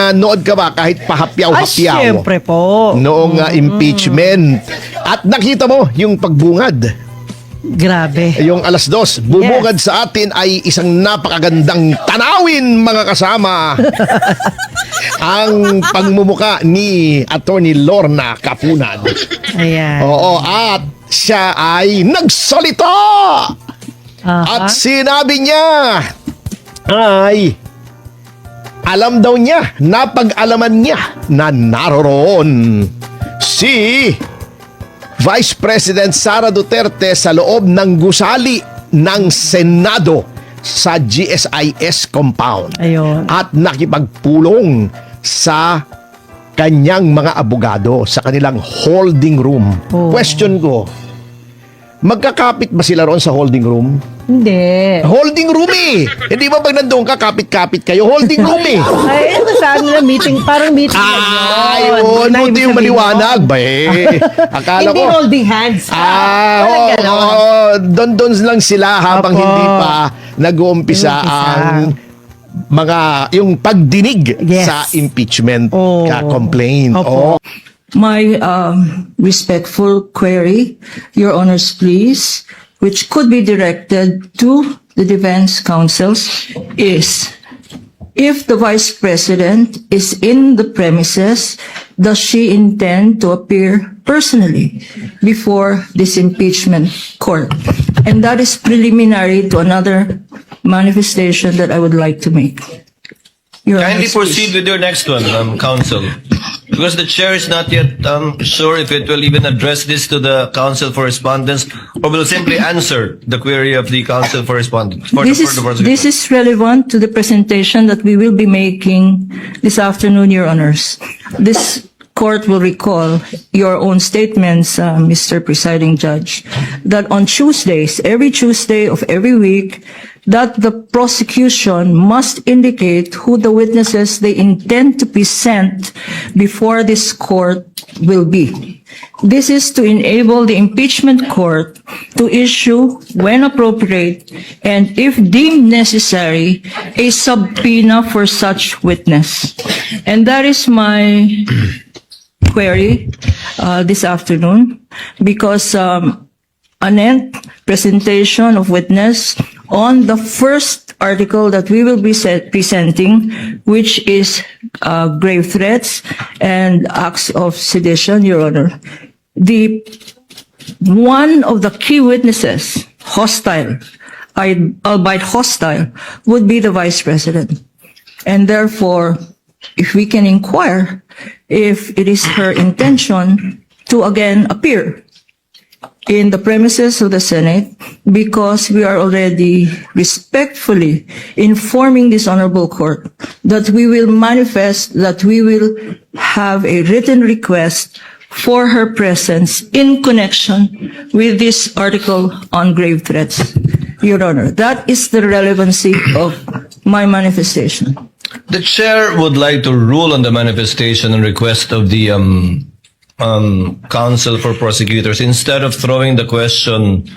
Nanood ka ba kahit pahapyaw-hapyaw? Siyempre po. Noong impeachment. At nakita mo yung pagbungad. Grabe. Yung 2:00, bubungad sa atin ay isang napakagandang tanawin, mga kasama. Ang pagmumuka ni Attorney Lorna Capunan. Ayan. Oo, at siya ay nagsalita. At sinabi niya ay alam daw niya, napag-alaman niya na naroroon si Vice President Sara Duterte sa loob ng gusali ng Senado sa GSIS compound. Ayun. At nakipagpulong sa kanyang mga abogado sa kanilang holding room. Oh. Question ko, magkakapit ba sila roon sa holding room? Hindi. Holding room eh! Hindi ba pag nandoon ka, kapit-kapit kayo? Holding room eh! Ay, ito saan nila meeting? Parang meeting lang Ayun, Na buti ibig yung sabihin maliwanag mo. ba eh? Akala Hindi ko. holding hands. Oo, Walang ganon. doon lang sila habang Opo. hindi pa nag-uumpisa ang yung pagdinig Yes. sa impeachment Oh. complaint. Opo. Oh. My respectful query, Your Honors, please, which could be directed to the defense counsels, is if the Vice President is in the premises, does she intend to appear personally before this impeachment court? And that is preliminary to another manifestation that I would like to make. Your Kindly Honors, proceed with your next one, counsel. Because the chair is not yet sure if it will even address this to the counsel for respondents or will simply answer the query of the counsel for respondents. This is relevant to the presentation that we will be making this afternoon, Your Honors. This court will recall your own statements, Mr. Presiding Judge, that on Tuesdays, every Tuesday of every week, that the prosecution must indicate who the witnesses they intend to present before this court will be. This is to enable the impeachment court to issue, when appropriate, and if deemed necessary, a subpoena for such witness. And that is my query this afternoon, because an presentation of witness on the first article that we will be presenting, which is grave threats and acts of sedition, Your Honor. One of the key witnesses, hostile, albeit hostile, would be the Vice President. And therefore, if we can inquire if it is her intention to again appear in the premises of the Senate, because we are already respectfully informing this honorable court that we will manifest, that we will have a written request for her presence in connection with this article on grave threats. Your Honor, that is the relevancy of my manifestation. The chair would like to rule on the manifestation and request of the counsel for prosecutors instead of throwing the question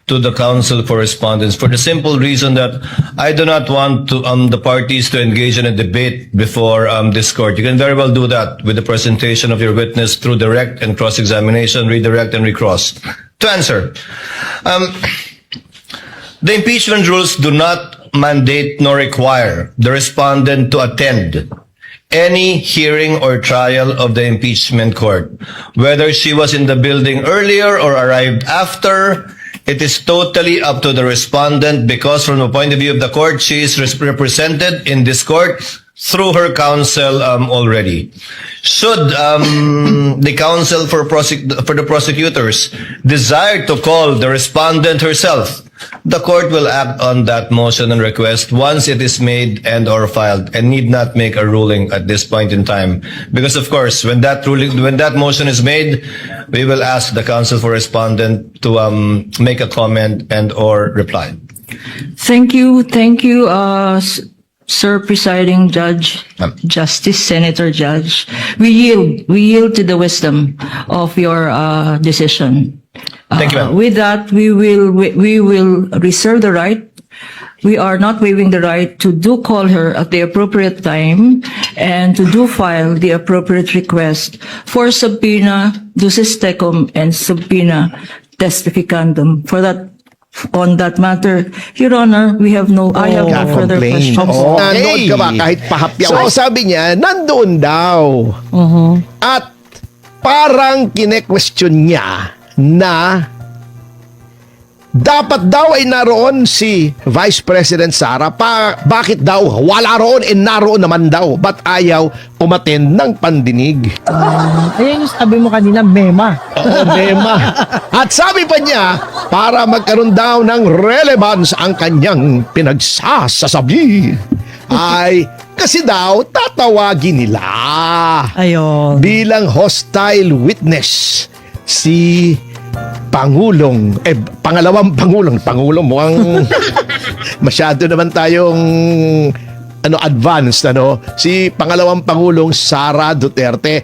to the counsel for respondents, for the simple reason that I do not want to the parties to engage in a debate before this court. You can very well do that with the presentation of your witness through direct and cross-examination, redirect and recross. To answer, the impeachment rules do not mandate nor require the respondent to attend any hearing or trial of the impeachment court. Whether she was in the building earlier or arrived after, it is totally up to the respondent, because from the point of view of the court, she is represented in this court through her counsel already. Should the counsel for the prosecutors desire to call the respondent herself, the court will act on that motion and request once it is made and or filed, and need not make a ruling at this point in time. Because of course, when that motion is made, we will ask the counsel for respondent to make a comment and or reply. Thank you, Sir Presiding Judge, Justice, Senator Judge. We yield to the wisdom of your decision. Thank you, ma'am. With that, we will reserve the right we are not waiving the right to do call her at the appropriate time and to do file the appropriate request for subpoena ducis tecum and subpoena testificandum. On that matter, Your Honor, I have no further Complain. questions. Oh, nanood ka ba kahit pahapyaw? So, sabi niya, nandoon daw. At parang kine-question niya na dapat daw ay naroon si Vice President Sara. Bakit daw? Wala roon and naroon naman daw. Ba't ayaw umattend ng pandinig? Ayan yung sabi mo kanina, mema. Oo, Bema. At sabi pa niya, para magkaroon daw ng relevance ang kanyang pinagsasasabi, ay kasi daw tatawagin nila Ayun. bilang hostile witness si pangalawang Pangulong mukhang masyado naman tayong advanced si pangalawang Pangulong Sara Duterte.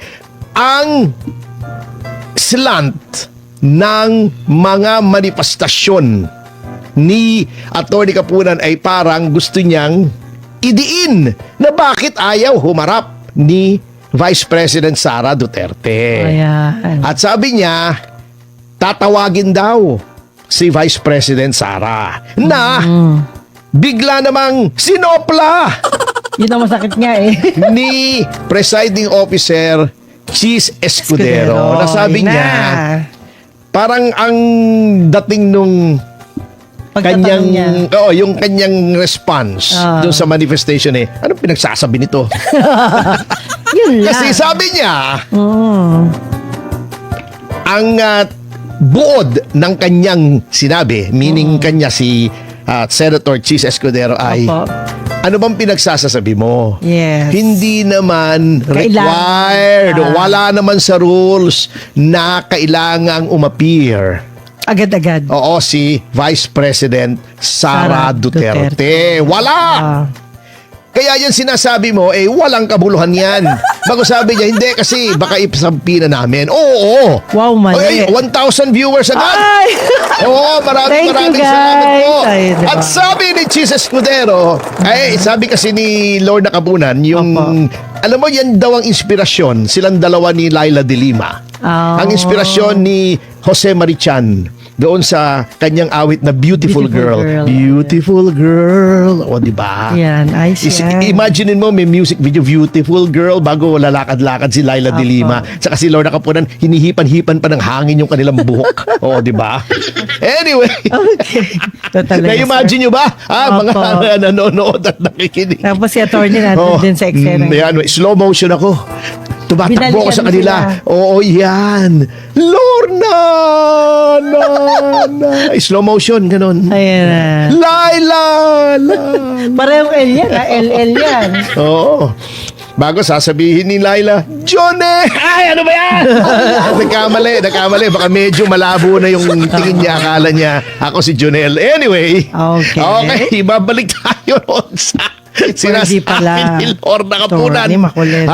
Ang slant ng mga manifestasyon ni Atty. Kapunan ay parang gusto niyang idiin na bakit ayaw humarap ni Vice President Sara Duterte. Ayan. At sabi niya, tatawagin daw si Vice President Sara na bigla namang sinopla Yun ang masakit nga eh. ni Presiding Officer Cheese Escudero. Nasabi Yun na. niya, parang ang dating nung Pagtatanong niya. yung kanyang response doon sa manifestation anong pinagsasabi nito? Yun lang. Kasi sabi niya, Mm. ang buod ng kanyang sinabi, meaning kanya si Senator Cheese Escudero ay, Opo. ano bang pinagsasasabi mo? Yes. Hindi naman required. Kailangan. Wala naman sa rules na kailangang umappear. Agad-agad. Oo, si Vice President Sara Sara Duterte. Wala! Ah. Kaya yan sinasabi mo, walang kabuluhan yan. Bago sabi niya, hindi kasi baka ipasampi na namin. Oo! Wow, Ay, mali. 1,000 viewers agad! Ay! Oo, Thank you, maraming guys. salamat po. Ay, diba? At sabi ni Cheese Escudero, sabi kasi ni Lord Nakabunan, yung, Opo. alam mo, yan daw ang inspirasyon, silang dalawa ni Laila de Lima. Oh. Ang inspirasyon ni Jose Marichan doon sa kanyang awit na Beautiful Girl. Beautiful Girl. O, di ba? Yan, ayos yan. Imaginein mo, may music video, Beautiful Girl, bago lalakad-lakad si Laila de Opo. Lima. Saka si Lorna Capunan, hinihipan-hipan pa ng hangin yung kanilang buhok. O, di ba? Anyway. Okay. Totally. Na-imagine nyo ba? Mga Opo. nanonood at nakikinig. Tapos si attorney natin din sa eksena. Yan, slow motion ako. Tumatakbo ako sa Binalikan mo kanila. sila. Oo, yan. Lorna! Slow motion, ganun. Ayan na. Laila! Parehong L yan, ha? LL yan. Oo. Bago sasabihin ni Laila, Johnny! Ay, ano ba yan? nagkamali. Baka medyo malabo na yung tingin niya. Akala niya, ako si Jonel. Anyway. Okay, babalik tayo ron sa sinasabi pala. ni Lorna Capunan. Attorney, makulit.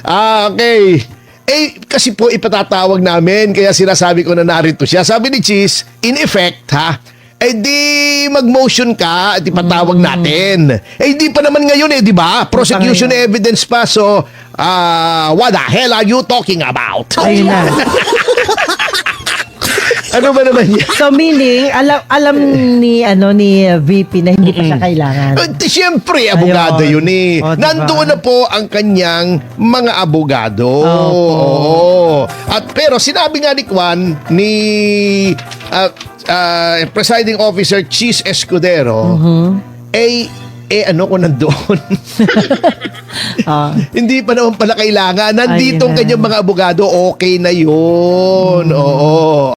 Okay. Kasi po ipatatawag namin, kaya sinasabi ko na narito siya. Sabi ni Cheese, in effect, di mag-motion ka at ipatawag natin. Di pa naman ngayon di ba? Prosecution evidence pa. So, what the hell are you talking about? Ayun na. Ano ba naman yan? So meaning, alam ni VP na hindi pa siya kailangan. Siyempre, abogado Ayun. yun eh. O, diba? Nandoon na po ang kanyang mga abogado. Opo. Oo. Pero sinabi nga ni Kwan, ni Presiding Officer Cheese Escudero, ano ko nandoon? Hindi pa naman pala kailangan. Nandito ang Ayun na. kanyang mga abogado, okay na yun. Oo.